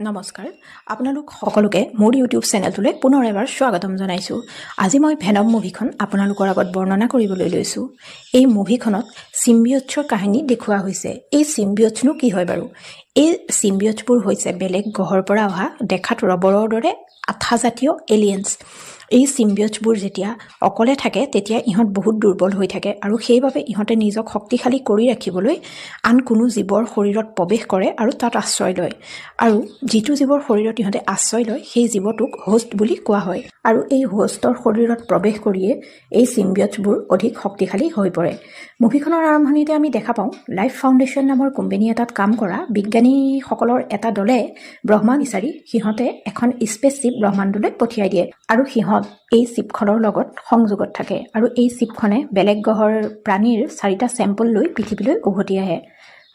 নমস্কাৰ আপোনালোক সকলোকে মোৰ ইউটিউব চেনেলটোলৈ পুনৰ এবাৰ স্বাগতম জনাইছোঁ। আজি মই ভেনম মুভিখন আপোনালোকৰ আগত বৰ্ণনা কৰিবলৈ লৈছোঁ। এই মুভিখনত চিম্বিয়টছৰ কাহিনী দেখুওৱা হৈছে। এই চিম্বিয়টছনো কি হয় বাৰু? এই চিম্বিয়টছবোৰ হৈছে বেলেগ গ্ৰহৰ পৰা অহা দেখাত ৰবৰৰ দৰে আঠাজাতীয় এলিয়েন্স। এই চিম্বিয়টছবোৰ যেতিয়া অকলে থাকে তেতিয়া ইহঁত বহুত দুৰ্বল হৈ থাকে আৰু সেইবাবে ইহঁতে নিজক শক্তিশালী কৰি ৰাখিবলৈ আন কোনো জীৱৰ শৰীৰত প্ৰৱেশ কৰে আৰু তাত আশ্ৰয় লয়। আৰু যিটো জীৱৰ শৰীৰত ইহঁতে আশ্ৰয় লয় সেই জীৱটোক হোষ্ট বুলি কোৱা হয়। আৰু এই হোষ্টৰ শৰীৰত প্ৰৱেশ কৰিয়ে এই চিম্বিয়টছবোৰ অধিক শক্তিশালী হৈ পৰে। মুভিখনৰ আৰম্ভণিতে আমি দেখা পাওঁ লাইফ ফাউণ্ডেশ্যন নামৰ কোম্পানী এটাত কাম কৰা বিজ্ঞানীসকলৰ এটা দলে ব্ৰহ্মা বিচাৰি সিহঁতে এখন স্পেচশ্বিপ ব্ৰহ্মাণ্ডলৈ পঠিয়াই দিয়ে আৰু সিহঁত এই শ্বিপখনৰ লগত সংযোগত থাকে আৰু এই শ্বিপখনে বেলেগ গ্ৰহৰ প্ৰাণীৰ 4টা চেম্পল লৈ পৃথিৱীলৈ উভতি আহে।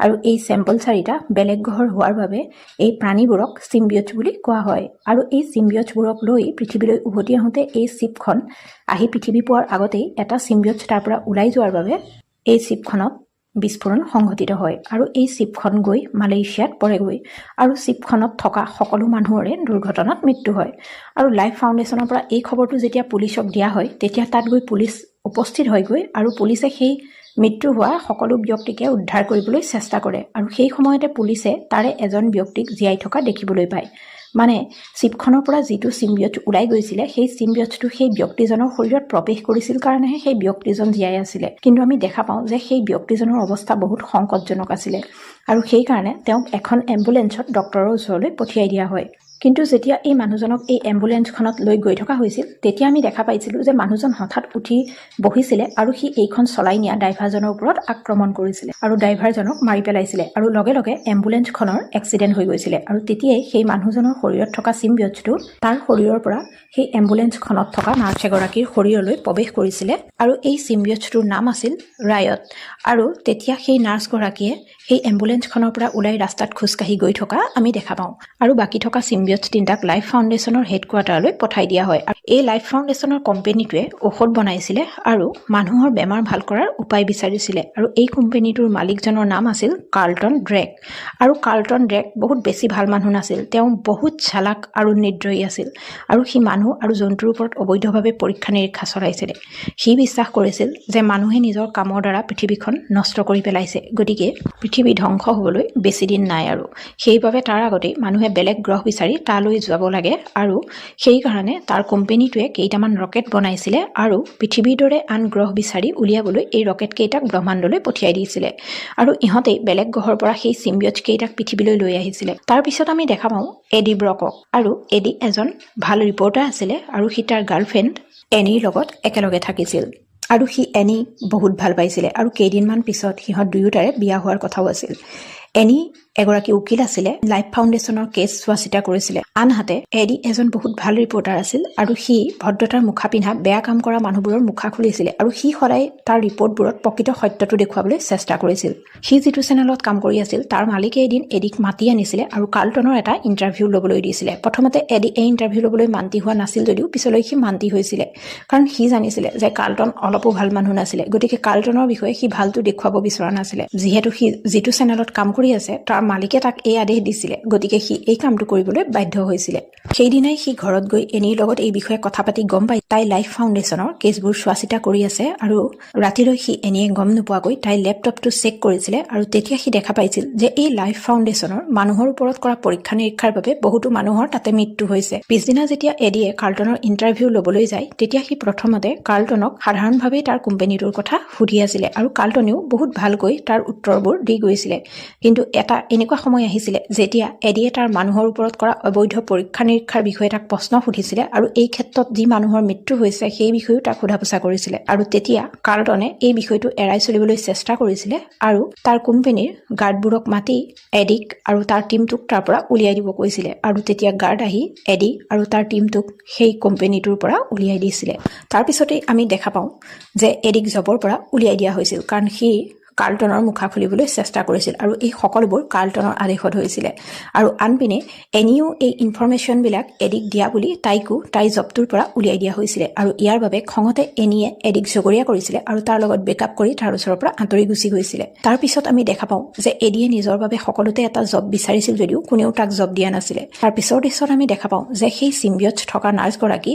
আৰু এই চেম্পল 4টা বেলেগ গ্ৰহৰ হোৱাৰ বাবে এই প্ৰাণীবোৰক চিম্বিয়টছ বুলি কোৱা হয়। আৰু এই চিম্বিয়টছবোৰক লৈ পৃথিৱীলৈ উভতি আহোঁতে এই শ্বিপখন আহি পৃথিৱী পোৱাৰ আগতেই এটা চিম্বিয়টছ তাৰ পৰা ওলাই যোৱাৰ বাবে এই শ্বিপখনত বিস্ফোৰণ সংঘটিত হয় আৰু এই শ্বিপখন গৈ মালয়েছিয়াত পৰেগৈ আৰু শ্বিপখনত থকা সকলো মানুহৰে দুৰ্ঘটনাত মৃত্যু হয়। আৰু লাইফ ফাউণ্ডেশ্যনৰ পৰা এই খবৰটো যেতিয়া পুলিচক দিয়া হয় তেতিয়া তাত গৈ পুলিচ উপস্থিত হয়গৈ আৰু পুলিচে সেই মৃত্যু হোৱা সকলো ব্যক্তিকে উদ্ধাৰ কৰিবলৈ চেষ্টা কৰে আৰু সেই সময়তে পুলিচে তাৰে এজন ব্যক্তিক জীয়াই থকা দেখিবলৈ পায়। মানে শ্বিপখনৰ পৰা যিটো চিম্বিয়টছ ওলাই গৈছিলে সেই চিম্বিয়টছটো সেই ব্যক্তিজনৰ শৰীৰত প্ৰৱেশ কৰিছিল কাৰণেহে সেই ব্যক্তিজন জীয়াই আছিলে। কিন্তু আমি দেখা পাওঁ যে সেই ব্যক্তিজনৰ অৱস্থা বহুত সংকটজনক আছিলে আৰু সেইকাৰণে তেওঁক এখন এম্বুলেন্সত ডক্টৰৰ ওচৰলৈ পঠিয়াই দিয়া হয়। কিন্তু যেতিয়া এই মানুহজনক এই এম্বুলেন্সখনত লৈ গৈ থকা হৈছিল তেতিয়া আমি দেখা পাইছিলোঁ যে মানুহজন হঠাৎ উঠি বহিছিলে আৰু সি এইখন চলাই নিয়া ড্ৰাইভাৰজনৰ ওপৰত আক্ৰমণ কৰিছিলে আৰু ড্ৰাইভাৰজনক মাৰি পেলাইছিলে আৰু লগে লগে এম্বুলেন্সখনৰ এক্সিডেণ্ট হৈ গৈছিলে আৰু তেতিয়াই সেই মানুহজনৰ শৰীৰত থকা চিম্বিয়টছটো তাৰ শৰীৰৰ পৰা সেই এম্বুলেন্সখনত থকা নাৰ্ছ এগৰাকীৰ শৰীৰলৈ প্ৰৱেশ কৰিছিলে আৰু এই চিম্বিয়টছটোৰ নাম আছিল ৰায়ট। আৰু তেতিয়া সেই নাৰ্ছগৰাকীয়ে সেই এম্বুলেন্সখনৰ পৰা ওলাই ৰাস্তাত খোজকাঢ়ি গৈ থকা আমি দেখা পাওঁ আৰু বাকী থকা চিম্বিয়টছ 3টাক লাইফ ফাউণ্ডেশ্যনৰ হেডকোৱাৰ্টাৰলৈ পঠাই দিয়া হয়। এই লাইফ ফাউণ্ডেশ্যনৰ কোম্পানীটোৱে ঔষধ বনাইছিলে আৰু মানুহৰ বেমাৰ ভাল কৰাৰ উপায় বিচাৰিছিলে আৰু এই কোম্পানীটোৰ মালিকজনৰ নাম আছিল কাৰ্লটন ড্ৰেক। আৰু কাৰ্লটন ড্ৰেক বহুত বেছি ভাল মানুহ নাছিল, তেওঁ বহুত চালাক আৰু নিৰ্দয়ী আছিল আৰু সি মানুহ আৰু জন্তুৰ ওপৰত অবৈধভাৱে পৰীক্ষা নিৰীক্ষা চলাইছিলে। সি বিশ্বাস কৰিছিল যে মানুহে নিজৰ কামৰ দ্বাৰা পৃথিৱীখন নষ্ট কৰি পেলাইছে, গতিকে পৃথিৱী ধ্বংস হ'বলৈ বেছি দিন নাই আৰু সেইবাবে তাৰ আগতেই মানুহে বেলেগ গ্ৰহ বিচাৰি তালৈ যাব লাগে আৰু সেইকাৰণে তাৰ কোম্পানীটোৱে কেইটামান ৰকেট বনাইছিলে আৰু পৃথিৱীৰ দৰে আন গ্ৰহ বিচাৰি উলিয়াবলৈ এই ৰকেট কেইটাক ব্ৰহ্মাণ্ডলৈ পঠিয়াই দিছিলে আৰু ইহঁতেই বেলেগ গ্ৰহৰ পৰা সেই চিম্বিয়টছ কেইটাক পৃথিৱীলৈ লৈ আহিছিলে। তাৰপিছত আমি দেখা পাওঁ এডি ব্ৰকক আৰু এডি এজন ভাল ৰিপৰ্টাৰ আছিলে আৰু সি তাৰ গাৰ্লফ্ৰেণ্ড এনিৰ লগত একেলগে থাকিছিল আৰু সি এনি বহুত ভাল পাইছিলে আৰু কেইদিনমান পিছত সিহঁত দুয়োটাৰে বিয়া হোৱাৰ কথাও আছিল। এনি এগৰাকী উকিল আছিলে, লাইফ ফাউণ্ডেশ্যনৰ কেছ চোৱা চিতা কৰিছিলে। আনহাতে এডি এজন বহুত ভাল ৰিপৰ্টাৰ আছিল আৰু সি ভদ্ৰতাৰ মুখা পিন্ধা বেয়া কাম কৰা মানুহবোৰৰ মুখা খুলিছিলে আৰু সি সদায় তাৰ ৰিপৰ্টবোৰত প্ৰকৃত সত্যটো দেখুৱাবলৈ চেষ্টা কৰিছিল। সি যিটো চেনেলত কাম কৰি আছিল তাৰ মালিকে এদিন এডিক মাতি আনিছিলে আৰু কাৰ্লটনৰ এটা ইণ্টাৰভিউ ল'বলৈ দিছিলে। প্ৰথমতে এডি এই ইণ্টাৰভিউ ল'বলৈ মান্তি হোৱা নাছিল যদিও পিছলৈ সি মান্তি হৈছিলে কাৰণ সি জানিছিলে যে কাৰ্লটন অলপো ভাল মানুহ নাছিলে, গতিকে কাৰ্লটনৰ বিষয়ে সি ভালটো দেখুৱাব বিচৰা নাছিলে। যিহেতু সি যিটো চেনেলত কাম কৰি আছে তাৰ মালিকে তাক এই আদেশ দিছিলে, গতিকে সি এই কামটো কৰিবলৈ বাধ্য হৈছিলে। সেইদিনাই সি ঘৰত গৈ এনিৰ লগত এই বিষয়ে কথা পাতি গম পাই তাই লাইফ ফাউণ্ডেশ্যনৰ কেছবোৰ চোৱা চিতা কৰি আছে আৰু ৰাতিলৈ সি এনিয়ে গম নোপোৱাকৈ তাই লেপটপটো চেক কৰিছিলে আৰু তেতিয়া সি দেখা পাইছিল যে এই লাইফ ফাউণ্ডেশ্যনৰ মানুহৰ ওপৰত কৰা পৰীক্ষা নিৰীক্ষাৰ বাবে বহুতো মানুহৰ তাতে মৃত্যু হৈছে। পিছদিনা যেতিয়া এডিয়ে কাৰ্লটনৰ ইণ্টাৰভিউ ল'বলৈ যায় তেতিয়া সি প্ৰথমতে কাৰ্লটনক সাধাৰণভাৱেই তাৰ কোম্পানীটোৰ কথা সুধি আছিলে আৰু কাৰ্লটনেও বহুত ভালকৈ তাৰ উত্তৰবোৰ দি গৈছিলে। কিন্তু এটা এনেকুৱা সময় আহিছিলে যেতিয়া এডিয়ে তাৰ মানুহৰ ওপৰত কৰা অবৈধ পৰীক্ষা নিৰীক্ষাৰ বিষয়ে তাক প্ৰশ্ন সুধিছিলে আৰু এই ক্ষেত্ৰত যি মানুহৰ মৃত্যু হৈছে সেই বিষয়েও তাক সোধা পোছা কৰিছিলে আৰু তেতিয়া কাৰ্লটনে এই বিষয়টো এৰাই চলিবলৈ চেষ্টা কৰিছিলে আৰু তাৰ কোম্পানীৰ গাৰ্ডবোৰক মাতি এডিক আৰু তাৰ টীমটোক তাৰ পৰা উলিয়াই দিব কৈছিলে আৰু তেতিয়া গাৰ্ড আহি এডি আৰু তাৰ টীমটোক সেই কোম্পানীটোৰ পৰা উলিয়াই দিছিলে। তাৰপিছতেই আমি দেখা পাওঁ যে এডিক জবৰ পৰা উলিয়াই দিয়া হৈছিল কাৰণ সি কাৰ্লটনৰ মুখা খুলিবলৈ চেষ্টা কৰিছিল আৰু এই সকলোবোৰ কাৰ্লটনৰ আদেশত হৈছিলে আৰু আনপিনে এনিও এই ইনফৰমেশ্যনবিলাক এডিক দিয়া বুলি তাইকো তাইৰ জবটোৰ পৰা উলিয়াই দিয়া হৈছিলে আৰু ইয়াৰ বাবে খঙতে এনিয়ে এডিক জগৰীয়া কৰিছিলে আৰু তাৰ লগত বেকআপ কৰি তাৰ ওচৰৰ পৰা আঁতৰি গুচি গৈছিলে। তাৰ পিছত আমি দেখা পাওঁ যে এডিয়ে নিজৰ বাবে সকলোতে এটা জব বিচাৰিছিল যদিও কোনেও তাক জব দিয়া নাছিলে। তাৰ পিছৰ দৃশ্যত আমি দেখা পাওঁ যে সেই চিম্বিয়ট থকা নাৰ্ছগৰাকী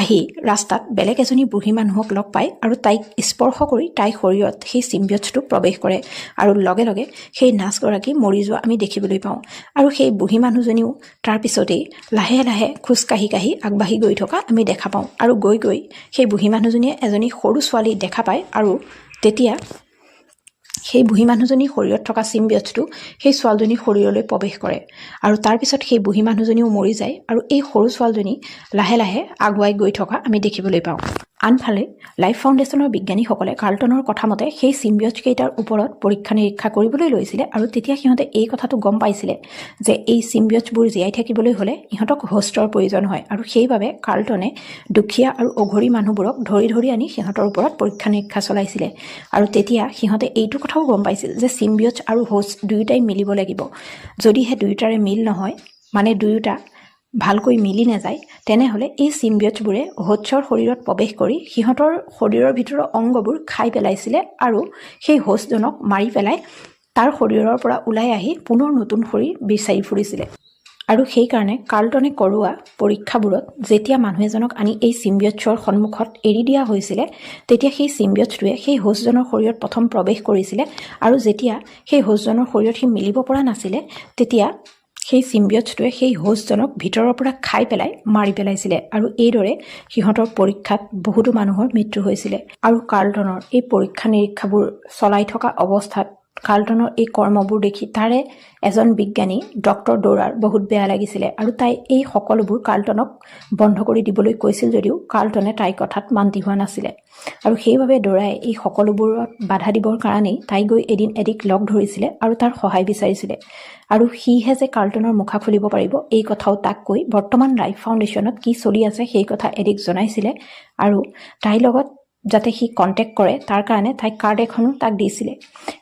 আহি ৰাস্তাত বেলেগ এজনী বুঢ়ী মানুহক লগ পায় আৰু তাইক স্পৰ্শ কৰি তাইৰ শৰীৰত সেই চিম্বিয়টটো প্ৰৱেশ কৰে আৰু লগে লগে সেই নাৰ্ছগৰাকী মৰি যোৱা আমি দেখিবলৈ পাওঁ আৰু সেই বুঢ়ী মানুহজনীও তাৰ পিছতেই লাহে লাহে খোজকাঢ়ি আগবাঢ়ি গৈ থকা আমি দেখা পাওঁ আৰু গৈ সেই বুঢ়ী মানুহজনীয়ে এজনী সৰু ছোৱালী দেখা পায় আৰু তেতিয়া সেই বুঢ়ী মানুহজনীৰ শৰীৰত থকা চিম্বিয়টটো সেই ছোৱালীজনীৰ শৰীৰলৈ প্ৰৱেশ কৰে আৰু তাৰ পিছত সেই বুঢ়ী মানুহজনীও মৰি যায় আৰু এই সৰু ছোৱালীজনী লাহে লাহে আগুৱাই গৈ থকা আমি দেখিবলৈ পাওঁ। আনফালে লাইফ ফাউণ্ডেশ্যনৰ বিজ্ঞানীসকলে কাৰ্লটনৰ কথা মতে সেই চিম্বিয়ট কেইটাৰ ওপৰত পৰীক্ষা নিৰীক্ষা কৰিবলৈ লৈছিলে আৰু তেতিয়া সিহঁতে এই কথাটো গম পাইছিলে যে এই চিম্বিয়টবোৰ জীয়াই থাকিবলৈ হ'লে ইহঁতক হোষ্টৰ প্ৰয়োজন হয় আৰু সেইবাবে কাৰ্লটনে দুখীয়া আৰু অঘৰী মানুহবোৰক ধৰি আনি সিহঁতৰ ওপৰত পৰীক্ষা নিৰীক্ষা চলাইছিলে আৰু তেতিয়া সিহঁতে এইটো কথাও গম পাইছিল যে চিম্বিয়ট আৰু হোষ্ট দুয়োটাই মিলিব লাগিব। যদিহে দুয়োটাৰে মিল নহয় মানে দুয়োটা ভালকৈ মিলি নাযায় তেনেহ'লে এই চিম্বিয়টবোৰে হোষ্টৰ শৰীৰত প্ৰৱেশ কৰি সিহঁতৰ শৰীৰৰ ভিতৰৰ অংগবোৰ খাই পেলাইছিলে আৰু সেই হোষ্টজনক মাৰি পেলাই তাৰ শৰীৰৰ পৰা ওলাই আহি পুনৰ নতুন শৰীৰ বিচাৰি ফুৰিছিলে আৰু সেইকাৰণে কাৰ্লটনে কৰোৱা পৰীক্ষাবোৰত যেতিয়া মানুহ এজনক আনি এই চিম্বিয়টছৰ সন্মুখত এৰি দিয়া হৈছিলে তেতিয়া সেই চিম্বিয়টটোৱে সেই হোষ্টজনৰ শৰীৰত প্ৰথম প্ৰৱেশ কৰিছিলে আৰু যেতিয়া সেই হোষ্টজনৰ শৰীৰত সি মিলিব পৰা নাছিলে তেতিয়া সেই চিম্বিয়টটোৱে সেই হোষ্টজনক ভিতৰৰ পৰা খাই পেলাই মাৰি পেলাইছিলে আৰু এইদৰে সিহঁতৰ পৰীক্ষাত বহুতো মানুহৰ মৃত্যু হৈছিলে আৰু কাৰ্লটনৰ এই পৰীক্ষা নিৰীক্ষাবোৰ চলাই থকা অৱস্থাত কাৰ্লটনৰ এই কৰ্মবোৰ দেখি তাৰে এজন বিজ্ঞানী ডক্টৰ ডোৰাৰ বহুত বেয়া লাগিছিলে আৰু তাই এই সকলোবোৰ কাৰ্লটনক বন্ধ কৰি দিবলৈ কৈছিল যদিও কাৰ্লটনে তাইৰ কথাত মান্তি হোৱা নাছিলে আৰু সেইবাবে ডোৰাই এই সকলোবোৰত বাধা দিবৰ কাৰণেই তাই গৈ এদিন এডিক লগ ধৰিছিলে আৰু তাৰ সহায় বিচাৰিছিলে আৰু সিহে যে কাৰ্লটনৰ মুখা খুলিব পাৰিব এই কথাও তাক কৈ বৰ্তমান লাইফ ফাউণ্ডেশ্যনত কি চলি আছে সেই কথা এডিক জনাইছিলে আৰু তাইৰ লগত যাতে সি কণ্টেক্ট কৰে তাৰ কাৰণে তাইক কাৰ্ড এখনো তাক দিছিলে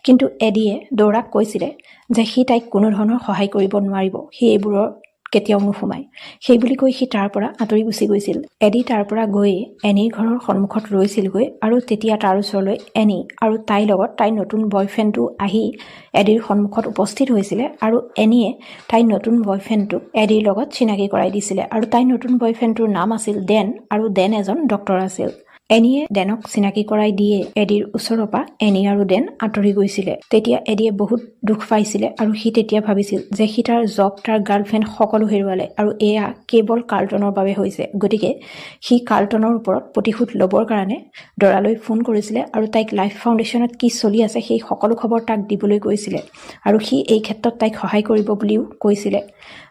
কিন্তু এডিয়ে ডোৰাক কৈছিলে যে সি তাইক কোনো ধৰণৰ সহায় কৰিব নোৱাৰিব, সি এইবোৰৰ কেতিয়াও নোসোমায় সেই বুলি কৈ সি তাৰ পৰা আঁতৰি গুচি গৈছিল। এডি তাৰ পৰা গৈ এনিৰ ঘৰৰ সন্মুখত ৰৈছিলগৈ আৰু তেতিয়া তাৰ ওচৰলৈ এনি আৰু তাইৰ লগত তাইৰ নতুন বয়ফ্ৰেণ্ডটো আহি এডিৰ সন্মুখত উপস্থিত হৈছিলে আৰু এনিয়ে তাইৰ নতুন বয়ফ্ৰেণ্ডটোক এডিৰ লগত চিনাকি কৰাই দিছিলে আৰু তাইৰ নতুন বয়ফ্ৰেণ্ডটোৰ নাম আছিল ডেন আৰু ডেন এজন ডক্টৰ আছিল। এনিয়ে ডেনক চিনাকি কৰাই দিয়ে এডিৰ ওচৰৰ পৰা এনি আৰু ডেন আঁতৰি গৈছিলে। তেতিয়া এডিয়ে বহুত দুখ পাইছিলে আৰু সি তেতিয়া ভাবিছিল যে সি তাৰ জব তাৰ গাৰ্লফ্ৰেণ্ড সকলো হেৰুৱালে আৰু এয়া কেৱল কাৰ্লটনৰ বাবে হৈছে, গতিকে সি কাৰ্লটনৰ ওপৰত প্ৰতিশোধ ল'বৰ কাৰণে ডৰালৈ ফোন কৰিছিলে আৰু তাইক লাইফ ফাউণ্ডেশ্যনত কি চলি আছে সেই সকলো খবৰ তাক দিবলৈ কৈছিলে আৰু সি এই ক্ষেত্ৰত তাইক সহায় কৰিব বুলিও কৈছিলে।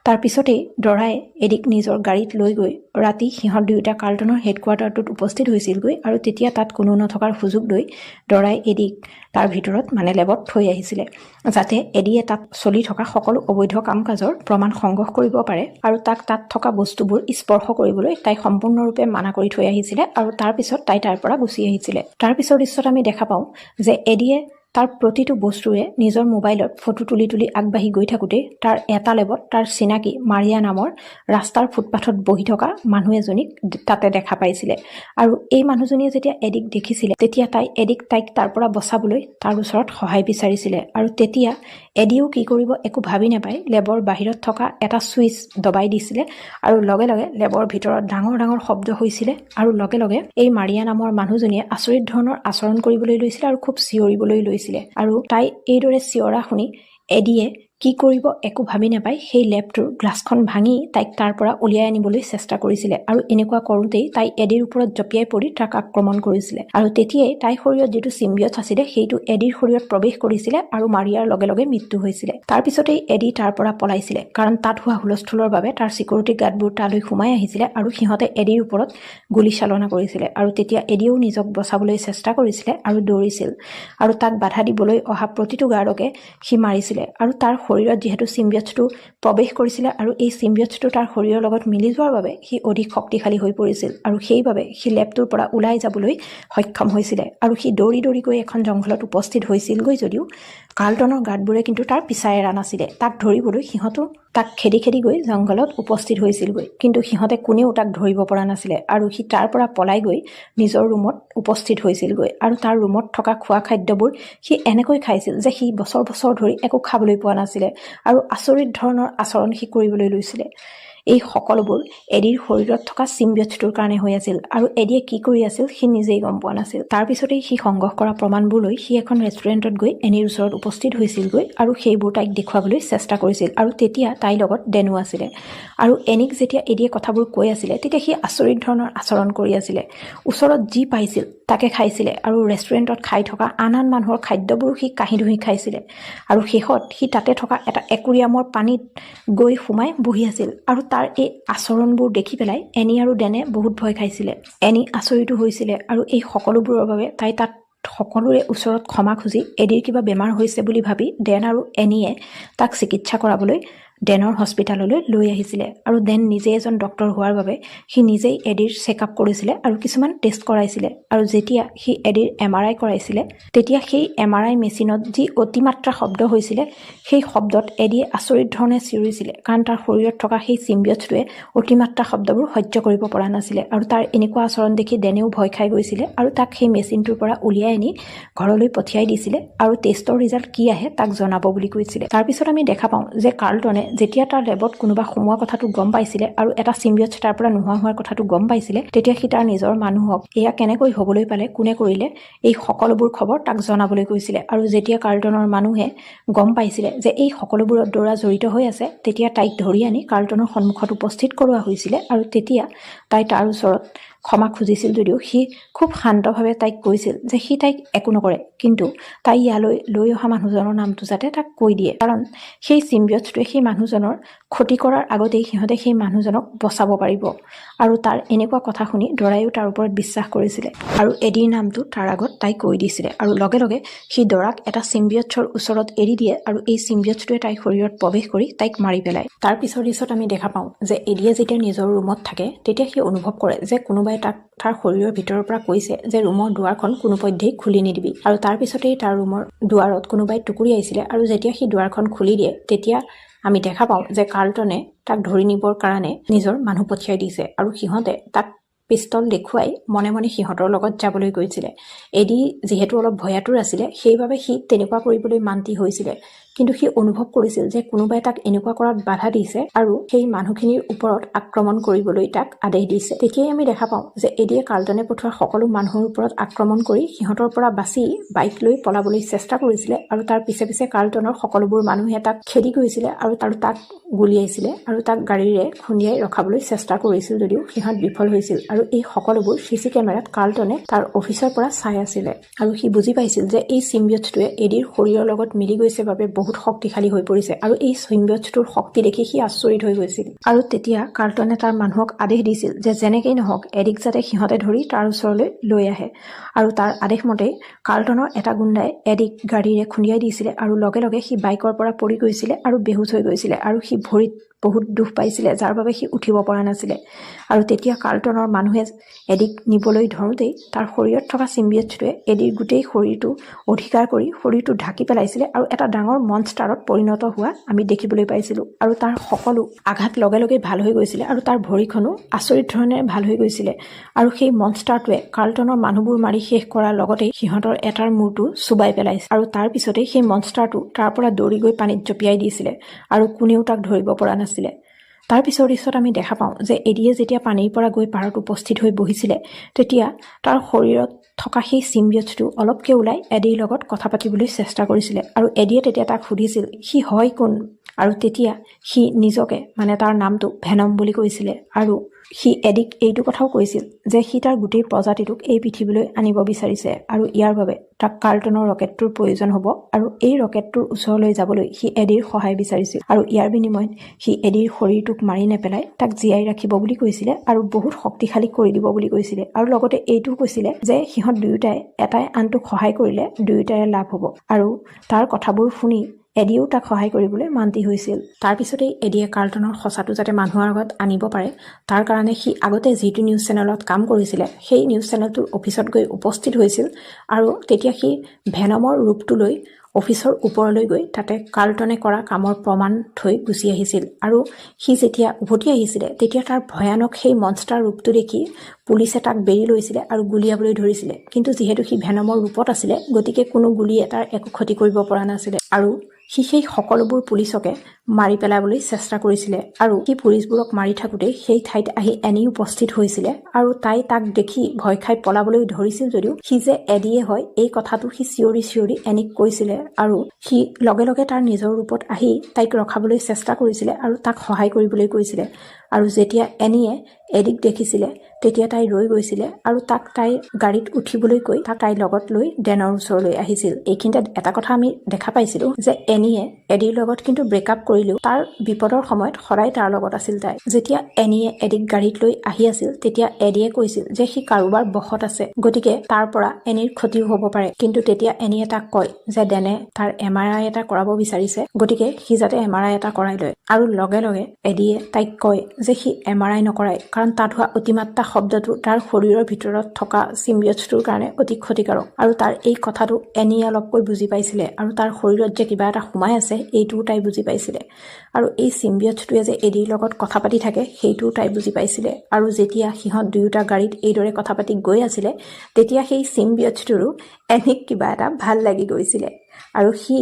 তাৰ পিছতেই ডৰাই এডিক নিজৰ গাড়ীত লৈ গৈ ৰাতি সিহঁত দুয়োটা কাৰ্লটনৰ হেডকোৱাৰ্টাৰটোত উপস্থিত হৈছিলগৈ আৰু তেতিয়া তাত কোনো নথকাৰ সুযোগ লৈ ডৰাই এডিক তাৰ ভিতৰত মানে লেবত থৈ আহিছিলে যাতে এডিয়ে তাত চলি থকা সকলো অবৈধ কাম কাজৰ প্ৰমাণ সংগ্ৰহ কৰিব পাৰে আৰু তাক তাত থকা বস্তুবোৰ স্পৰ্শ কৰিবলৈ তাই সম্পূৰ্ণৰূপে মানা কৰি থৈ আহিছিলে আৰু তাৰ পিছত তাই তাৰ পৰা গুচি আহিছিলে। তাৰ পিছৰ দৃশ্যত আমি দেখা পাওঁ যে এডিয়ে তাৰ প্ৰতিটো বস্তুৰে নিজৰ মোবাইলত ফটো তুলি আগবাঢ়ি গৈ থাকোঁতে তাৰ এটা লেবত তাৰ চিনাকি মাৰিয়া নামৰ ৰাস্তাৰ ফুটপাথত বহি থকা মানুহ এজনীক তাতে দেখা পাইছিলে আৰু এই মানুহজনীয়ে যেতিয়া এডিক দেখিছিলে তেতিয়া তাইক তাৰ পৰা বচাবলৈ তাৰ ওচৰত সহায় বিচাৰিছিলে আৰু তেতিয়া এডিও কি কৰিব একো ভাবি নাপায় লেবৰ বাহিৰত থকা এটা ছুইচ দবাই দিছিলে আৰু লগে লগে লেবৰ ভিতৰত ডাঙৰ ডাঙৰ শব্দ হৈছিলে আৰু লগে লগে এই মাৰিয়া নামৰ মানুহজনীয়ে আচৰিত ধৰণৰ আচৰণ কৰিবলৈ লৈছিলে আৰু খুব চিঞৰিবলৈ লৈছিলে আৰু তাই এইদৰে চিঞৰা শুনি এডিয়ে কি কৰিব একো ভাবি নাপায় সেই লেবটোৰ গ্লাছখন ভাঙি তাইক তাৰ পৰা উলিয়াই আনিবলৈ চেষ্টা কৰিছিলে আৰু এনেকুৱা কৰোঁতেই তাই এডিৰ ওপৰত জঁপিয়াই পৰি তাক আক্ৰমণ কৰিছিলে আৰু তেতিয়াই তাইৰ শৰীৰত যিটো চিম্বিয়ট আছিলে সেইটো এডিৰ শৰীৰত প্ৰৱেশ কৰিছিলে আৰু মাৰিয়াৰ লগে লগে মৃত্যু হৈছিলে। তাৰ পিছতেই এডি তাৰ পৰা পলাইছিলে কাৰণ তাত হোৱা হুলস্থুলৰ বাবে তাৰ চিকিউৰিটি গাৰ্ডবোৰ তালৈ সোমাই আহিছিলে আৰু সিহঁতে এডিৰ ওপৰত গুলী চালনা কৰিছিলে আৰু তেতিয়া এডিও নিজক বচাবলৈ চেষ্টা কৰিছিলে আৰু দৌৰিছিল আৰু তাক বাধা দিবলৈ অহা প্ৰতিটো গাৰ্ডকে সি মাৰিছিলে আৰু তাৰ শৰীৰত যিহেতু চিম্বিয়টছটো প্ৰৱেশ কৰিছিলে আৰু এই চিম্বিয়টছটো তাৰ শৰীৰৰ লগত মিলি যোৱাৰ বাবে সি অধিক শক্তিশালী হৈ পৰিছিল আৰু সেইবাবে সি লেবটোৰ পৰা ওলাই যাবলৈ সক্ষম হৈছিলে আৰু সি দৌৰি দৌৰি গৈ এখন জংঘলত উপস্থিত হৈছিলগৈ যদিও কাৰ্লটনৰ গাৰ্ডবোৰে কিন্তু তাৰ পিছাই এৰা নাছিলে। তাক ধৰিবলৈ সিহঁতো তাক খেদি খেদি গৈ জংঘলত উপস্থিত হৈছিলগৈ, কিন্তু সিহঁতে কোনেও তাক ধৰিব পৰা নাছিলে আৰু সি তাৰ পৰা পলাই গৈ নিজৰ ৰুমত উপস্থিত হৈছিলগৈ আৰু তাৰ ৰুমত থকা খোৱা খাদ্যবোৰ সি এনেকৈ খাইছিল যে সি বছৰ বছৰ ধৰি একো খাবলৈ পোৱা নাছিলে আৰু আচৰিত ধৰণৰ আচৰণ সি কৰিবলৈ লৈছিলে। এই সকলোবোৰ এডিৰ শৰীৰত থকা চিম্বিয়টছটোৰ কাৰণে হৈ আছিল আৰু এডিয়ে কি কৰি আছিল সি নিজেই গম পোৱা নাছিল। তাৰ পিছতেই সি সংগ্ৰহ কৰা প্ৰমাণবোৰ লৈ সি এখন ৰেষ্টুৰেণ্টত গৈ এনিৰ ওচৰত উপস্থিত হৈছিলগৈ আৰু সেইবোৰ তাইক দেখুৱাবলৈ চেষ্টা কৰিছিল আৰু তেতিয়া তাইৰ লগত ডেনো আছিলে আৰু এনিক যেতিয়া এডিয়ে কথাবোৰ কৈ আছিলে তেতিয়া সি আচৰিত ধৰণৰ আচৰণ কৰি আছিলে। ওচৰত যি পাইছিল তাকে খাইছিলে আৰু ৰেষ্টুৰেণ্টত খাই থকা আন আন মানুহৰ খাদ্যবোৰো সি কাঢ়ি ধুই খাইছিলে আৰু শেষত সি তাতে থকা এটা একুৰিয়ামৰ পানীত গৈ সোমাই বহি আছিল আৰু তাৰ এই আচৰণবোৰ দেখি পেলাই এনি আৰু ডেনে বহুত ভয় খাইছিলে। এনি আচৰিতো হৈছিলে আৰু এই সকলোবোৰৰ বাবে তাই তাত সকলোৰে ওচৰত ক্ষমা খুজি এডিৰ কিবা বেমাৰ হৈছে বুলি ভাবি ডেন আৰু এনিয়ে তাক চিকিৎসা কৰাবলৈ ডেনৰ হস্পিটাললৈ লৈ আহিছিলে আৰু ডেন নিজে এজন ডক্টৰ হোৱাৰ বাবে সি নিজেই এডিৰ চেকআপ কৰিছিলে আৰু কিছুমান টেষ্ট কৰাইছিলে আৰু যেতিয়া সি এডিৰ MRI কৰাইছিলে তেতিয়া সেই MRI মেচিনত যি অতিমাত্ৰা শব্দ হৈছিলে সেই শব্দত এডিয়ে আচৰিত ধৰণে চিঞৰিছিলে কাৰণ তাৰ শৰীৰত থকা সেই চিম্বিয়টছটোৱে অতিমাত্ৰা শব্দবোৰ সহ্য কৰিব পৰা নাছিলে আৰু তাৰ এনেকুৱা আচৰণ দেখি ডেনেও ভয় খাই গৈছিলে আৰু তাক সেই মেচিনটোৰ পৰা উলিয়াই আনি ঘৰলৈ পঠিয়াই দিছিলে আৰু টেষ্টৰ ৰিজাল্ট কি আহে তাক জনাব বুলি কৈছিলে। তাৰপিছত আমি দেখা পাওঁ যে কাৰ্লটনে যেতিয়া তাৰ লেবত কোনোবা সোমোৱা কথাটো গম পাইছিলে আৰু এটা চিম্বিয়টছ তাৰ পৰা নোহোৱা হোৱাৰ কথাটো গম পাইছিলে তেতিয়া সি তাৰ নিজৰ মানুহক এয়া কেনেকৈ হ'বলৈ পালে, কোনে কৰিলে, এই সকলোবোৰ খবৰ তাক জনাবলৈ কৈছিলে আৰু যেতিয়া কাৰ্লটনৰ মানুহে গম পাইছিলে যে এই সকলোবোৰত ড'ৰা জড়িত হৈ আছে তেতিয়া তাইক ধৰি আনি কাৰ্লটনৰ সন্মুখত উপস্থিত কৰোৱা হৈছিলে আৰু তেতিয়া তাই তাৰ ওচৰত ক্ষমা খুজিছিল যদিও সি খুব শান্তভাৱে তাইক কৈছিল যে সি তাইক একো নকৰে, কিন্তু তাই ইয়ালৈ লৈ অহা মানুহজনৰ নামটো যাতে তাক কৈ দিয়ে কাৰণ সেই চিম্বিয়টছটোৱে সেই মানুহজনৰ ক্ষতি কৰাৰ আগতেই সিহঁতে সেই মানুহজনক বচাব পাৰিব আৰু তাৰ এনেকুৱা কথা শুনি দৰাইও তাৰ ওপৰত বিশ্বাস কৰিছিলে আৰু এডিৰ নামটো তাৰ আগত তাই কৈ দিছিলে আৰু লগে লগে সি দৰাক এটা চিম্বিয়টছৰ ওচৰত এৰি দিয়ে আৰু এই চিম্বিয়টছটোৱে তাইৰ শৰীৰত প্ৰৱেশ কৰি তাইক মাৰি পেলায়। তাৰ পিছৰ দৃশ্যত আমি দেখা পাওঁ যে এডিয়ে যেতিয়া নিজৰ ৰুমত থাকে তেতিয়া সি অনুভৱ কৰে যে কোনোবাই তাক তাৰ শৰীৰৰ ভিতৰৰ পৰা কৈছে যে ৰুমৰ দুৱাৰখন কোনোপধ্যেই খুলি নিদিবি আৰু তাৰ পিছতেই তাৰ ৰুমৰ দুৱাৰত কোনোবাই টুকুৰি আহিছিলে আৰু যেতিয়া সি দুৱাৰখন খুলি দিয়ে তেতিয়া আমি দেখা পাওঁ যে কাৰ্লটনে তাক ধৰি নিবৰ কাৰণে নিজৰ মানুহ পঠিয়াই দিছে আৰু সিহঁতে তাক পিষ্টল দেখুৱাই মনে মনে সিহঁতৰ লগত যাবলৈ গৈছিলে। এডি যিহেতু অলপ ভয়াতুৰ আছিলে সেইবাবে সি তেনেকুৱা কৰিবলৈ মান্তি হৈছিলে, কিন্তু সি অনুভৱ কৰিছিল যে কোনোবাই তাক এনেকুৱা কৰাত বাধা দিছে আৰু সেই মানুহখিনিৰ ওপৰত আক্ৰমণ কৰিবলৈ তাক আদেশ দিছে। তেতিয়াই আমি দেখা পাওঁ যে এডিয়ে কাৰ্লটনে পঠোৱা সকলো মানুহৰ ওপৰত আক্ৰমণ কৰি সিহঁতৰ পৰা বাচি বাইক লৈ পলাবলৈ চেষ্টা কৰিছিলে আৰু তাৰ পিছে পিছে কাৰ্লটনৰ সকলোবোৰ মানুহে তাক খেদি গৈছিলে আৰু তাক গুলিয়াইছিলে আৰু তাক গাড়ীৰে খুন্দিয়াই ৰখাবলৈ চেষ্টা কৰিছিল যদিও সিহঁত বিফল হৈছিল আৰু এই সকলোবোৰ CC কেমেৰাত কাৰ্লটনে তাৰ অফিচৰ পৰা চাই আছিলে আৰু সি বুজি পাইছিল যে এই চিম্বিয়টছটোৱে এডিৰ শৰীৰৰ লগত মিলি গৈছে বাবে বহুত শক্তিশালী হৈ পৰিছে আৰু এই চিম্বিয়টছটোৰ শক্তি দেখি সি আচৰিত হৈ গৈছিল আৰু তেতিয়া কাৰ্লটনে তাৰ মানুহক আদেশ দিছিল যে যেনেকেই নহওক এডিক যাতে সিহঁতে ধৰি তাৰ ওচৰলৈ লৈ আহে আৰু তাৰ আদেশ মতে কাৰ্লটনৰ এটা গুণ্ডাই এডিক গাড়ীৰে খুন্দিয়াই দিছিলে আৰু লগে লগে সি বাইকৰ পৰা পৰি গৈছিলে আৰু বেহুচ হৈ গৈছিলে আৰু সি ভৰিত বহুত দুখ পাইছিলে যাৰ বাবে সি উঠিব পৰা নাছিলে আৰু তেতিয়া কাৰ্লটনৰ মানুহে এডিক নিবলৈ ধৰোঁতেই তাৰ শৰীৰত থকা চিম্বিয়টছটোৱে এডিৰ গোটেই শৰীৰটো অধিকাৰ কৰি শৰীৰটো ঢাকি পেলাইছিলে আৰু এটা ডাঙৰ মনষ্টাৰত পৰিণত হোৱা আমি দেখিবলৈ পাইছিলোঁ আৰু তাৰ সকলো আঘাত লগে লগে ভাল হৈ গৈছিলে আৰু তাৰ ভৰিখনো আচৰিত ধৰণে ভাল হৈ গৈছিলে আৰু সেই মনষ্টাৰটোৱে কাৰ্লটনৰ মানুহবোৰ মাৰি শেষ কৰাৰ লগতেই সিহঁতৰ এটাৰ মূৰটো চুবাই পেলাইছে আৰু তাৰ পিছতেই সেই মনষ্টাৰটো তাৰ পৰা দৌৰি গৈ পানীত জঁপিয়াই দিছিলে আৰু কোনেও তাক ধৰিব পৰা নাছিলে। তাৰ পিছৰ দৃশ্যত আমি দেখা পাওঁ যে এডিয়ে যেতিয়া পানীৰ পৰা গৈ পাৰত উপস্থিত হৈ বহিছিলে তেতিয়া তাৰ শৰীৰত থকা সেই চিম্বিয়টছটো অলপকৈ ওলাই এডিৰ লগত কথা পাতিবলৈ চেষ্টা কৰিছিলে আৰু এডিয়ে তেতিয়া তাক সুধিছিল সি হয় কোন আৰু তেতিয়া সি নিজকে মানে তাৰ নামটো ভেনম বুলি কৈছিলে আৰু সি এডিক এইটো কথাও কৈছিল যে সি তাৰ গোটেই প্ৰজাতিটোক এই পৃথিৱীলৈ আনিব বিচাৰিছে আৰু ইয়াৰ বাবে তাক কাৰ্লটনৰ ৰকেটটোৰ প্ৰয়োজন হ'ব আৰু এই ৰকেটটোৰ ওচৰলৈ যাবলৈ সি এডিৰ সহায় বিচাৰিছিল আৰু ইয়াৰ বিনিময়ত সি এডিৰ শৰীৰটোক মাৰি নেপেলাই তাক জীয়াই ৰাখিব বুলি কৈছিলে আৰু বহুত শক্তিশালী কৰি দিব বুলি কৈছিলে আৰু লগতে এইটোও কৈছিলে যে সিহঁত দুয়োটাই এটাই আনটোক সহায় কৰিলে দুয়োটাৰে লাভ হ'ব আৰু তাৰ কথাবোৰ শুনি এডিয়েও তাক সহায় কৰিবলৈ মান্তি হৈছিল। তাৰ পিছতেই এডিয়ে কাৰ্লটনৰ সঁচাটো যাতে মানুহৰ আগত আনিব পাৰে তাৰ কাৰণে সি আগতে যিটো নিউজ চেনেলত কাম কৰিছিলে সেই নিউজ চেনেলটোৰ অফিচত গৈ উপস্থিত হৈছিল আৰু তেতিয়া সি ভেনমৰ ৰূপটো লৈ অফিচৰ ওপৰলৈ গৈ তাতে কাৰ্লটনে কৰা কামৰ প্ৰমাণ থৈ গুচি আহিছিল। আৰু সি যেতিয়া উভতি আহিছিলে তেতিয়া তাৰ ভয়ানক সেই মনষ্টাৰ ৰূপটো দেখি পুলিচে তাক বেৰি লৈছিলে আৰু গুলিয়াবলৈ ধৰিছিলে। কিন্তু যিহেতু সি ভেনমৰ ৰূপত আছিলে গতিকে কোনো গুলিয়ে তাৰ একো ক্ষতি কৰিব পৰা নাছিলে আৰু সি সেই সকলোবোৰ পুলিচকে মাৰি পেলাবলৈ চেষ্টা কৰিছিলে। আৰু সি পুলিচবোৰক মাৰি থাকোঁতে সেই ঠাইত আহি এনি উপস্থিত হৈছিলে আৰু তাই তাক দেখি ভয় খাই পলাবলৈ ধৰিছিল যদিও সি যে এডিয়ে হয় এই কথাটো সি চিঞৰি চিঞৰি এনিক কৈছিলে আৰু সি লগে লগে তাৰ নিজৰ ৰূপত আহি তাইক ৰখাবলৈ চেষ্টা কৰিছিলে আৰু তাক সহায় কৰিবলৈ কৈছিলে। আৰু যেতিয়া এনিয়ে এডিক দেখিছিলে তেতিয়া তাই ৰৈ গৈছিলে আৰু তাক তাইৰ গাড়ীত উঠিবলৈ কৈ তাইৰ লগত লৈ ডেনৰ ওচৰলৈ আহিছিল। এইখিনিতে এটা কথা আমি দেখা পাইছিলো যে এনিয়ে এডিৰ লগত কিন্তু ব্ৰেকআপ কৰিলেও তাৰ বিপদৰ সময়ত সদায় তাৰ লগত আছিল তাই। যেতিয়া এনিয়ে এডিক গাড়ীত লৈ আহি আছিল তেতিয়া এডিয়ে কৈছিল যে সি কাৰোবাৰ বশত আছে গতিকে তাৰ পৰা এনিৰ ক্ষতিও হ'ব পাৰে। কিন্তু তেতিয়া এনিয়ে তাক কয় যে ডেনে তাৰ MRI এটা কৰাব বিচাৰিছে গতিকে সি যাতে MRI এটা কৰাই লয়। আৰু লগে লগে এডিয়ে তাইক কয় যে সি MRI নকৰায় কাৰণ তাত হোৱা অতিমাত্ৰা শব্দটো তাৰ শৰীৰৰ ভিতৰত থকা চিম্বিয়টছটোৰ কাৰণে অতি ক্ষতিকাৰক। আৰু তাৰ এই কথাটো এনিয়ে অলপকৈ বুজি পাইছিলে আৰু তাৰ শৰীৰত যে কিবা এটা সোমাই আছে এইটোও তাই বুজি পাইছিলে। আৰু এই চিম্বিয়টছটোৱে যে এডিৰ লগত কথা পাতি থাকে সেইটোও তাই বুজি পাইছিলে। আৰু যেতিয়া সিহঁত দুয়োটা গাড়ীত এইদৰে কথা পাতি গৈ আছিলে তেতিয়া সেই চিম্বিয়টছটোৰো এনিক কিবা এটা ভাল লাগি গৈছিলে আৰু সি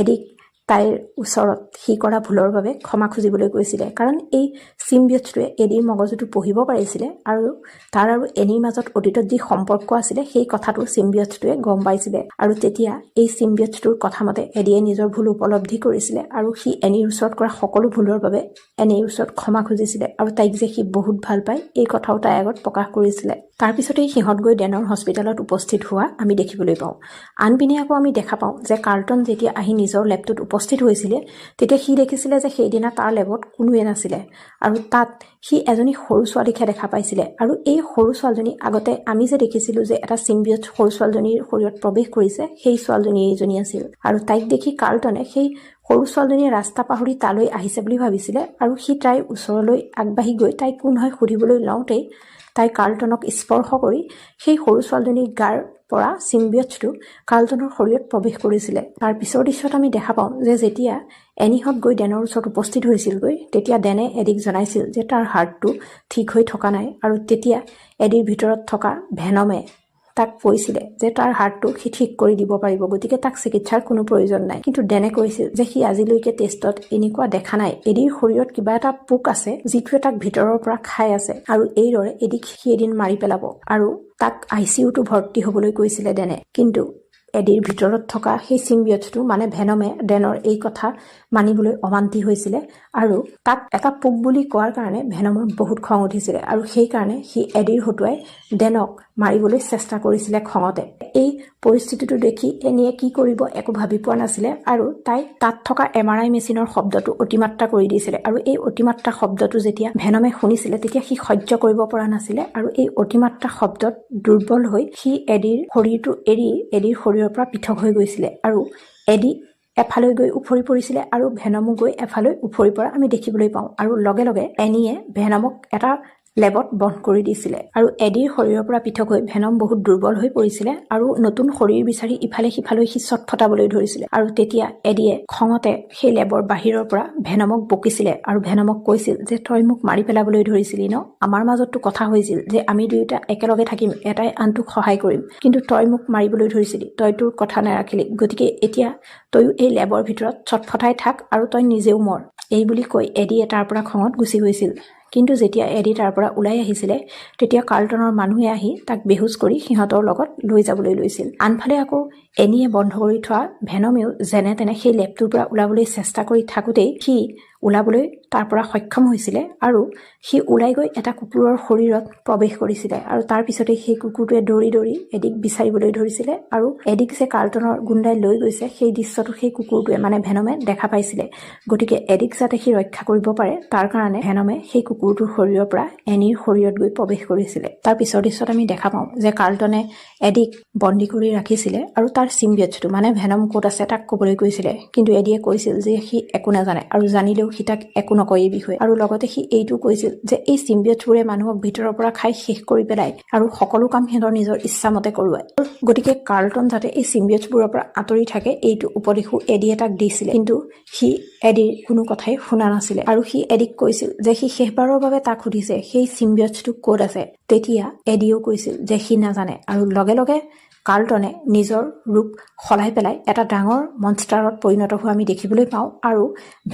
এডিক তাইৰ ওচৰত সি কৰা ভুলৰ বাবে ক্ষমা খুজিবলৈ কৈছিলে। কাৰণ এই চিম্বিয়টছটোৱে এডিৰ মগজুটো পঢ়িব পাৰিছিলে আৰু তাৰ আৰু এনিৰ মাজত অতীতত যি সম্পৰ্ক আছিলে সেই কথাটো চিম্বিয়টছটোৱে গম পাইছিলে। আৰু তেতিয়া এই চিম্বিয়টছটোৰ কথা মতে এডিয়ে নিজৰ ভুল উপলব্ধি কৰিছিলে আৰু সি এনিৰ ওচৰত কৰা সকলো ভুলৰ বাবে এনিৰ ওচৰত ক্ষমা খুজিছিলে আৰু তাইক যে সি বহুত ভাল পায় এই কথাও তাই আগত প্ৰকাশ কৰিছিলে। তাৰপিছতেই সিহঁত গৈ ডেনৰ হস্পিটেলত উপস্থিত হোৱা আমি দেখিবলৈ পাওঁ। আনপিনে আকৌ আমি দেখা পাওঁ যে কাৰ্লটন যেতিয়া আহি নিজৰ লেবটোত উপস্থিত হৈছিলে তেতিয়া সি দেখিছিলে যে সেইদিনা তাৰ লেবত কোনোৱে নাছিলে আৰু তাত সি এজনী সৰু ছোৱালীকহে দেখা পাইছিলে। আৰু এই সৰু ছোৱালীজনী আগতে আমি যে দেখিছিলোঁ যে এটা চিম্বিয়টছ সৰু ছোৱালীজনীৰ শৰীৰত প্ৰৱেশ কৰিছে সেই ছোৱালীজনী এইজনী আছিল। আৰু তাইক দেখি কাৰ্লটনে সেই সৰু ছোৱালীজনীয়ে ৰাস্তা পাহৰি তালৈ আহিছে বুলি ভাবিছিলে আৰু সি তাইৰ ওচৰলৈ আগবাঢ়ি গৈ তাই কোন হয় সুধিবলৈ লওঁতেই তাই কাৰ্লটনক স্পৰ্শ কৰি সেই সৰু ছোৱালীজনীৰ গাৰ পৰা চিম্বিয়টছটো কাৰ্লটনৰ শৰীৰত প্ৰৱেশ কৰিছিলে। তাৰ পিছৰ দৃশ্যত আমি দেখা পাওঁ যে যেতিয়া এনিহঁত গৈ ডেনৰ ওচৰত উপস্থিত হৈছিলগৈ তেতিয়া ডেনে এডিক জনাইছিল যে তাৰ হাৰ্টটো ঠিক হৈ থকা নাই আৰু তেতিয়া এডিৰ ভিতৰত থকা ভেনমে তাক কৈছিলে যে তাৰ হাৰ্টটো সি ঠিক কৰি দিব পাৰিব গতিকে তাক চিকিৎসাৰ কোনো প্ৰয়োজন নাই। কিন্তু ডেনে কৈছিল যে সি আজিলৈকে টেষ্টত এনেকুৱা দেখা নাই এডিৰ শৰীৰত কিবা এটা পোক আছে যিটোৱে তাক ভিতৰৰ পৰা খাই আছে আৰু এইদৰে এডিক সি এদিন মাৰি পেলাব আৰু তাক ICUটো ভৰ্তি হ'বলৈ কৈছিলে ডেনে। কিন্তু এডিৰ ভিতৰত থকা সেই চিম্বিয়টছটো মানে ভেনমে ডেনৰ এই কথা মানিবলৈ অমান্তি হৈছিলে আৰু তাক এটা পোক বুলি কোৱাৰ কাৰণে ভেনমৰ বহুত খং উঠিছিলে আৰু সেইকাৰণে সি এডিৰ হতুৱাই ডেনক মাৰিবলৈ চেষ্টা কৰিছিলে খঙতে। এই পৰিস্থিতিটো দেখি এনিয়ে কি কৰিব একো ভাবি পোৱা নাছিলে আৰু তাই তাত থকা MRI মেচিনৰ শব্দটো অতিমাত্ৰা কৰি দিছিলে আৰু এই অতিমাত্ৰা শব্দটো যেতিয়া ভেনমে শুনিছিলে তেতিয়া সি সহ্য কৰিব পৰা নাছিলে আৰু এই অতিমাত্ৰা শব্দত দুৰ্বল হৈ সি এডিৰ শৰীৰটো এৰি এডিৰ শৰীৰৰ পৰা পৃথক হৈ গৈছিলে আৰু এডি এফালৈ গৈ উফৰি পৰিছিলে আৰু ভেনমো গৈ এফালৈ উফৰি পৰা আমি দেখিবলৈ পাওঁ। আৰু লগে লগে এনিয়ে ভেনমক এটা লেবত বন্ধ কৰি দিছিলে আৰু এডিৰ শৰীৰৰ পৰা পৃথক হৈ ভেনম বহুত দুৰ্বল হৈ পৰিছিলে আৰু নতুন শৰীৰ বিচাৰি ইফালে সিফালৈ সি চটফটাবলৈ ধৰিছিলে। আৰু তেতিয়া এডিয়ে খঙতে সেই লেবৰ বাহিৰৰ পৰা ভেনমক বকিছিলে আৰু ভেনমক কৈছিল যে তই মোক মাৰি পেলাবলৈ ধৰিছিলি ন, আমাৰ মাজততো কথা হৈছিল যে আমি দুয়োটা একেলগে থাকিম এটাই আনটোক সহায় কৰিম, কিন্তু তই মোক মাৰিবলৈ ধৰিছিলি, তই তোৰ কথা নাৰাখিলি, গতিকে এতিয়া তইও এই লেবৰ ভিতৰত চটফটাই থাক আৰু তই নিজেও মৰ। এই বুলি কৈ এডিয়ে তাৰ পৰা খঙত গুচি গৈছিল। কিন্তু যেতিয়া এডি তাৰ পৰা ওলাই আহিছিলে তেতিয়া কাৰ্লটনৰ মানুহে আহি তাক বেহুচ কৰি সিহঁতৰ লগত লৈ যাবলৈ লৈছিল। আনফালে আকৌ এনিয়ে বন্ধ কৰি থোৱা ভেনমেও যেনে তেনে সেই লেবটোৰ পৰা ওলাবলৈ চেষ্টা কৰি থাকোঁতেই সি ওলাবলৈ তাৰ পৰা সক্ষম হৈছিলে আৰু সি ওলাই গৈ এটা কুকুৰৰ শৰীৰত প্ৰৱেশ কৰিছিলে আৰু তাৰ পিছতে সেই কুকুৰটোৱে দৌৰি দৌৰি এডিক বিচাৰিবলৈ ধৰিছিলে আৰু এডিক যে কাৰ্লটনৰ গুণ্ডাই লৈ গৈছে সেই দৃশ্যটো সেই কুকুৰটোৱে মানে ভেনমে দেখা পাইছিলে। গতিকে এডিক যাতে সি ৰক্ষা কৰিব পাৰে তাৰ কাৰণে ভেনমে সেই কুকুৰটোৰ শৰীৰৰ পৰা এনিৰ শৰীৰত গৈ প্ৰৱেশ কৰিছিলে। তাৰ পিছৰ দৃশ্যত আমি দেখা পাওঁ যে কাৰ্লটনে এডিক বন্দী কৰি ৰাখিছিলে আৰু তাৰ চিম্বিয়টটো মানে ভেনম ক'ত আছে তাক ক'বলৈ কৈছিলে, কিন্তু এডিয়ে কৈছিল যে সি একো নাজানে আৰু জানিলেও সি তাক একো নকয় এই বিষয়ে। আৰু লগতে সি এইটো কৈছিল যে এই চিম্বিয়টবোৰে মানুহক ভিতৰৰ পৰা খাই শেষ কৰি পেলাই আৰু সকলো কাম সিহঁতৰ নিজৰ ইচ্ছামতে কৰোৱায়। গতিকে কাৰ্লটন যাতে এই চিম্বিয়টবোৰৰ পৰা আঁতৰি থাকে এইটো উপদেশো এডিয়ে তাক দিছিলে, কিন্তু সি এডিৰ কোনো কথাই শুনা নাছিলে আৰু সি এডিক কৈছিল যে সি শেষবাৰৰ বাবে তাক সুধিছে সেই চিম্বিয়টটো ক'ত আছে। তেতিয়া এডিও কৈছিল যে সি নাজানে আৰু লগে লগে কাৰ্লটনে নিজৰ ৰূপ সলাই পেলাই এটা ডাঙৰ মনষ্টাৰত পৰিণত হোৱা আমি দেখিবলৈ পাওঁ আৰু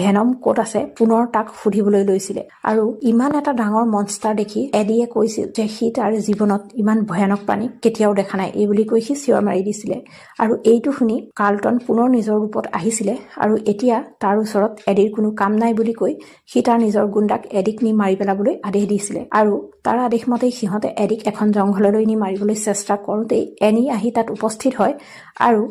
ভেনম ক'ত আছে পুনৰ তাক সুধিবলৈ লৈছিলে। আৰু ইমান এটা ডাঙৰ মনষ্টাৰ দেখি এডিয়ে কৈছিল যে সি তাৰ জীৱনত ইমান ভয়ানক প্ৰাণী কেতিয়াও দেখা নাই, এই বুলি কৈ সি চিঞৰ মাৰি দিছিলে। আৰু এইটো শুনি কাৰ্লটন পুনৰ নিজৰ ৰূপত আহিছিলে আৰু এতিয়া তাৰ ওচৰত এডিৰ কোনো কাম নাই বুলি কৈ সি তাৰ নিজৰ গুণ্ডাক এডিক নি মাৰি পেলাবলৈ আদেশ দিছিলে। আৰু তাৰ আদেশ মতেই সিহঁতে এডিক এখন জংঘললৈ নি মাৰিবলৈ চেষ্টা কৰোঁতেই এনি আহি তাত উপস্থিত হয় আৰু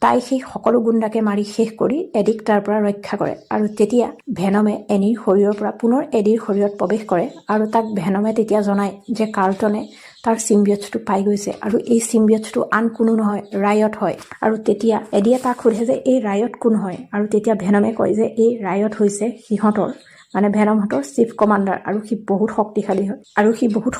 তাই সেই সকলো গুণ্ডাকে মাৰি শেষ কৰি এডিক তাৰ পৰা ৰক্ষা কৰে। আৰু তেতিয়া ভেনমে এনিৰ শৰীৰৰ পৰা পুনৰ এডিৰ শৰীৰত প্ৰৱেশ কৰে আৰু তাক ভেনমে তেতিয়া জনায় যে কাৰ্লটনে তাৰ চিম্বিয়টটো পাই গৈছে আৰু এই চিম্বিয়টটো আন কোনো নহয় ৰায়ট হয়। আৰু তেতিয়া এডিয়ে তাক সোধে যে এই ৰায়ট কোন হয়, আৰু তেতিয়া ভেনমে কয় যে এই ৰায়ট হৈছে সিহঁতৰ মানে ভেনমহঁতৰ চিফ কমাণ্ডাৰ আৰু সি বহুত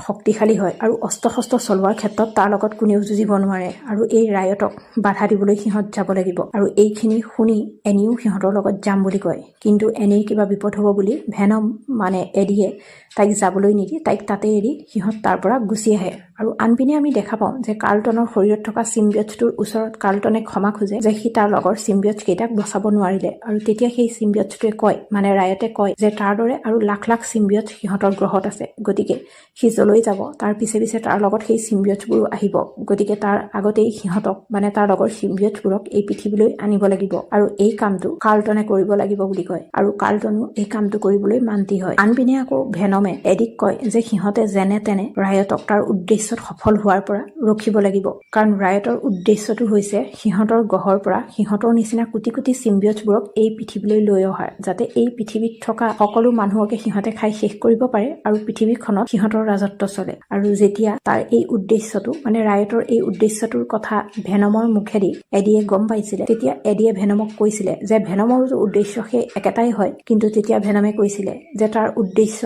শক্তিশালী হয় আৰু অস্ত্ৰ শস্ত্ৰ চলোৱাৰ ক্ষেত্ৰত তাৰ লগত কোনেও যুঁজিব নোৱাৰে আৰু এই ৰায়টক বাধা দিবলৈ সিহঁত যাব লাগিব। আৰু এইখিনি শুনি এনিও সিহঁতৰ লগত যাম বুলি কয়, কিন্তু এনিৰ কিবা বিপদ হ'ব বুলি ভেনম মানে এডিয়ে তাইক যাবলৈ নিদি তাইক তাতে এৰি সিহঁত তাৰ পৰা গুচি আহে। আৰু আনপিনে আমি দেখা পাওঁ যে কাৰ্লটনৰ শৰীৰত থকা চিম্বিয়টটোৰ ওচৰত কাৰ্লটনে ক্ষমা খোজে যে সি তাৰ লগৰ চিম্বিয়ট কেইটাক বচাব নোৱাৰিলে। আৰু তেতিয়া সেই চিম্বিয়টটোৱে কয় মানে ৰায়টে কয় যে তাৰ দৰে আৰু লাখ লাখ চিম্বিয়ট সিহঁতৰ গ্ৰহত আছে, গতিকে সি যলৈ যাব তাৰ পিছে পিছে তাৰ লগত সেই চিম্বিয়টবোৰো আহিব, গতিকে তাৰ আগতেই সিহঁতক মানে তাৰ লগৰ চিম্বিয়টবোৰক এই পৃথিৱীলৈ আনিব লাগিব আৰু এই কামটো কাৰ্লটনে কৰিব লাগিব বুলি কয় আৰু কাৰ্লটনো এই কামটো কৰিবলৈ মান্তি হয়। আনপিনে আকৌ ভেনমে এডিক কয় যে সিহঁতে যেনে তেনে ৰায়টক তাৰ উদ্দেশ্যত সফল হোৱাৰ পৰা ৰখিব লাগিব, কাৰণ ৰায়টৰ উদ্দেশ্যটো হৈছে সিহঁতৰ গ্ৰহৰ পৰা সিহঁতৰ নিচিনা কোটি কোটি চিম্বিয়টবোৰক এই পৃথিৱীলৈ লৈ অহাৰ, যাতে এই পৃথিৱীত থকা সকলো মানুহকে সিহঁতে খাই শেষ কৰিব পাৰে আৰু পৃথিৱীখনত সিহঁতৰ ৰাজত্ব চলে। আৰু যেতিয়া তাৰ এই উদ্দেশ্যটো মানে ৰায়টৰ এই উদ্দেশ্যটোৰ কথা ভেনমৰ মুখেদি এডিয়ে গম পাইছিলে, তেতিয়া এডিয়ে ভেনমক কৈছিলে যে ভেনমৰ উদ্দেশ্য সেই একেটাই হয়, কিন্তু তেতিয়া ভেনমে কৈছিলে যে তাৰ উদ্দেশ্য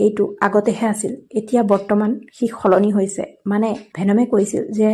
এইটো আগতেহে আছিল, এতিয়া বৰ্তমান সি সলনি হৈছে। মানে ভেনমে কৈছিল যে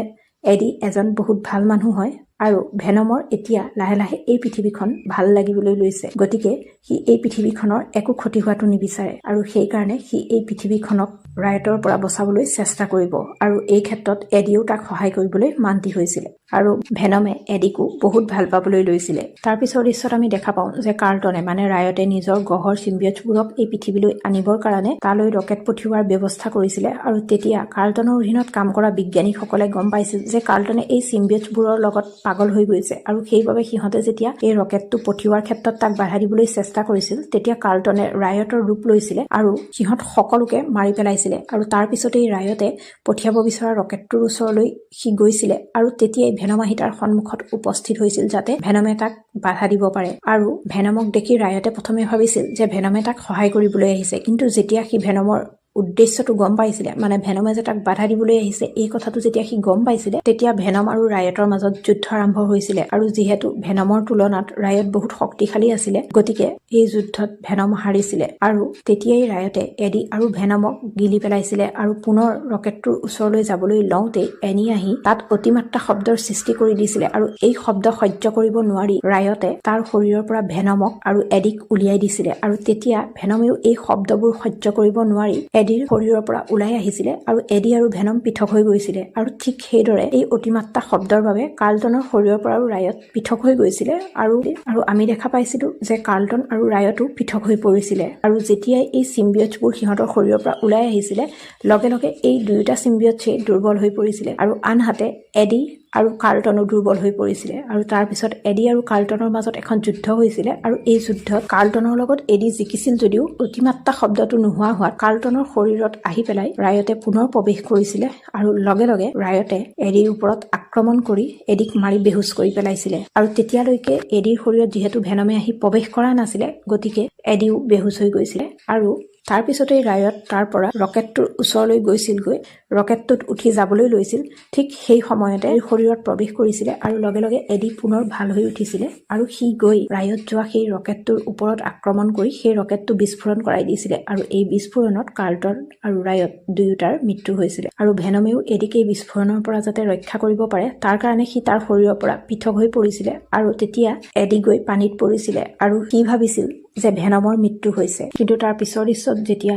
এডি এজন বহুত ভাল মানুহ হয় আৰু ভেনমৰ এতিয়া লাহে লাহে এই পৃথিৱীখন ভাল লাগিবলৈ লৈছে, গতিকে সি এই পৃথিৱীখনৰ একো ক্ষতি হোৱাটো নিবিচাৰে আৰু সেইকাৰণে সি এই পৃথিৱীখনক ৰায়টৰ পৰা বচাবলৈ চেষ্টা কৰিব আৰু এই ক্ষেত্ৰত এডিও তাক সহায় কৰিবলৈ মান্তি হৈছিলে আৰু ভেনমে এডিকো বহুত ভাল পাবলৈ লৈছিলে। তাৰ পিছৰ দৃশ্যত আমি দেখা পাওঁ যে কাৰ্লটনে মানে ৰায়টে নিজৰ গ্ৰহৰ চিম্বিয়টবোৰক এই পৃথিৱীলৈ আনিবৰ কাৰণে তালৈ ৰকেট পঠিওৱাৰ ব্যৱস্থা কৰিছিলে আৰু তেতিয়া কাৰ্লটনৰ অধীনত কাম কৰা বিজ্ঞানীসকলে গম পাইছিল যে কাৰ্লটনে এই চিম্বিয়টবোৰৰ লগত পাগল হৈ গৈছে আৰু সেইবাবে সিহঁতে যেতিয়া এই ৰকেটটো পঠিওৱাৰ ক্ষেত্ৰত তাক বাধা দিবলৈ চেষ্টা কৰিছিল, তেতিয়া কাৰ্লটনে ৰায়টৰ ৰূপ লৈছিলে আৰু সিহঁত সকলোকে মাৰি পেলাইছিলে। আৰু তাৰ পিছতেই ৰায়টে পঠিয়াব বিচৰা ৰকেটটোৰ ওচৰলৈ সি গৈছিলে আৰু তেতিয়াই ভেনম আহি তাৰ সন্মুখত উপস্থিত হৈছিল যাতে ভেনমে তাক বাধা দিব পাৰে। আৰু ভেনমক দেখি ৰায়টে প্ৰথমে ভাবিছিল যে ভেনমে তাক সহায় কৰিবলৈ আহিছে, কিন্তু যেতিয়া সি ভেনমৰ উদ্দেশ্যটো গম পাইছিলে, মানে ভেনমে যে তাক বাধা দিবলৈ আহিছে এই কথাটো যেতিয়া সি গম পাইছিলে, তেতিয়া ভেনম আৰু ৰায়টৰ মাজত যুদ্ধ আৰম্ভ হৈছিলে। আৰু যিহেতু ভেনমৰ তুলনাত ৰায়ট বহুত শক্তিশালী আছিলে, গতিকে এই যুদ্ধত ভেনম হাৰিছিলে আৰু তেতিয়াই ৰায়টে এডি আৰু ভেনমক গিলি পেলাইছিলে আৰু পুনৰ ৰকেটটোৰ ওচৰলৈ যাবলৈ লওঁতেই এনি আহি তাত অতিমাত্ৰা শব্দৰ সৃষ্টি কৰি দিছিলে আৰু এই শব্দ সহ্য কৰিব নোৱাৰি ৰায়টে তাৰ শৰীৰৰ পৰা ভেনমক আৰু এডিক উলিয়াই দিছিলে। আৰু তেতিয়া ভেনমেও এই শব্দবোৰ সহ্য কৰিব নোৱাৰি এডিৰ শৰীৰৰ পৰা ওলাই আহিছিলে আৰু এডি আৰু ভেনম পৃথক হৈ গৈছিলে। আৰু ঠিক সেইদৰে এই অতিমাত্ৰা শব্দৰ বাবে কাৰ্লটনৰ শৰীৰৰ পৰাও ৰায়ট পৃথক হৈ গৈছিলে আৰু আমি দেখা পাইছিলো যে কাৰ্লটন আৰু ৰায়টো পৃথক হৈ পৰিছিলে। আৰু যেতিয়াই এই চিম্বিয়টবোৰ সিহঁতৰ শৰীৰৰ পৰা ওলাই আহিছিলে, লগে লগে এই দুয়োটা চিম্বিয়টে দুৰ্বল হৈ পৰিছিলে আৰু আনহাতে এডি আৰু কাৰ্লটনো দুৰ্বল হৈ পৰিছিলে আৰু তাৰ পিছত এডি আৰু কাৰ্লটনৰ মাজত এখন যুদ্ধ হৈছিলে আৰু এই যুদ্ধত কাৰ্লটনৰ লগত এডি জিকিছিল যদিও অতিমাত্ৰা শব্দটো নোহোৱা হোৱাত কাৰ্লটনৰ শৰীৰত আহি পেলাই ৰায়তে পুনৰ প্ৰৱেশ কৰিছিলে আৰু লগে লগে ৰায়তে এডিৰ ওপৰত আক্ৰমণ কৰি এডিক মাৰি বেহুচ কৰি পেলাইছিলে আৰু তেতিয়ালৈকে এডিৰ শৰীৰত যিহেতু ভেনমে আহি প্ৰৱেশ কৰা নাছিলে গতিকে এডিও বেহুচ হৈ গৈছিলে আৰু তাৰ পিছতেই ৰায়ত তাৰ পৰা ৰকেটটোৰ ওচৰলৈ গৈছিলগৈ ৰকেটটোত উঠি যাবলৈ লৈছিল ঠিক সেই সময়তে শৰীৰত প্ৰৱেশ কৰিছিলে আৰু লগে লগে এডি পুনৰ ভাল হৈ উঠিছিলে আৰু সি গৈ ৰায়ত যোৱা সেই ৰকেটটোৰ ওপৰত আক্ৰমণ কৰি সেই ৰকেটটো বিস্ফোৰণ কৰাই দিছিলে আৰু এই বিস্ফোৰণত কাৰ্লটন আৰু ৰায়ত দুয়োটাৰ মৃত্যু হৈছিলে আৰু ভেনমেও এডিক এই বিস্ফোৰণৰ পৰা যাতে ৰক্ষা কৰিব পাৰে তাৰ কাৰণে সি তাৰ শৰীৰৰ পৰা পৃথক হৈ পৰিছিলে আৰু তেতিয়া এডি গৈ পানীত পৰিছিলে আৰু সি ভাবিছিল যে ভেনমৰ মৃত্যু হৈছে কিন্তু তাৰ পিছৰ দৃশ্যত যেতিয়া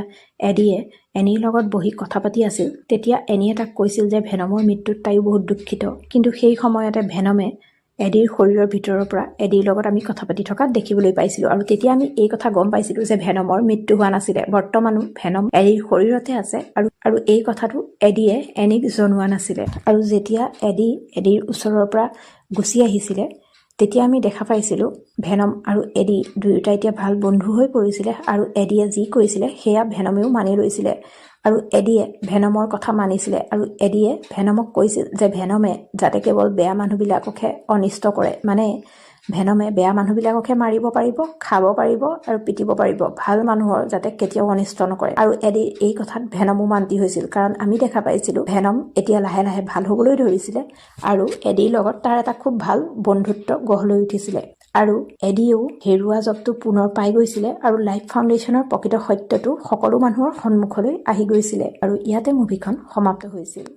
এডিয়ে এনিৰ লগত বহি কথা পাতি আছিল তেতিয়া এনিয়ে তাক কৈছিল যে ভেনমৰ মৃত্যুত তাইও বহুত দুঃখিত কিন্তু সেই সময়তে ভেনমে এডিৰ শৰীৰৰ ভিতৰৰ পৰা এডিৰ লগত আমি কথা পাতি থকা দেখিবলৈ পাইছিলোঁ আৰু তেতিয়া আমি এই কথা গম পাইছিলোঁ যে ভেনমৰ মৃত্যু হোৱা নাছিলে বৰ্তমানো ভেনম এডিৰ শৰীৰতে আছে আৰু এই কথাটো এডিয়ে এনিক জনোৱা নাছিলে আৰু যেতিয়া এডিৰ ওচৰৰ পৰা গুচি আহিছিলে তেতিয়া আমি দেখা পাইছিলোঁ ভেনম আৰু এডি দুয়োটা এতিয়া ভাল বন্ধু হৈ পৰিছিলে আৰু এডিয়ে যি কৈছিলে সেয়া ভেনমেও মানি লৈছিলে আৰু এডিয়ে ভেনমৰ কথা মানিছিলে আৰু এডিয়ে ভেনমক কৈছিল যে ভেনমে যাতে কেৱল বেয়া মানুহবিলাককহে অনিষ্ট কৰে মানে ভেনমে বেয়া মানুহবিলাককহে মাৰিব পাৰিব খাব পাৰিব আৰু পিটিব পাৰিব ভাল মানুহৰ যাতে কেতিয়াও অনিষ্ট নকৰে আৰু এডিৰ এই কথাত ভেনমো মান্তি হৈছিল কাৰণ আমি দেখা পাইছিলোঁ ভেনম এতিয়া লাহে লাহে ভাল হ'বলৈ ধৰিছিলে আৰু এডিৰ লগত তাৰ এটা খুব ভাল বন্ধুত্ব গঢ় লৈ উঠিছিলে আৰু এডিয়েও হেৰুৱা জবটো পুনৰ পাই গৈছিলে আৰু লাইফ ফাউণ্ডেশ্যনৰ প্ৰকৃত সত্যটো সকলো মানুহৰ সন্মুখলৈ আহি গৈছিলে আৰু ইয়াতে মুভিখন সমাপ্ত হৈছিল।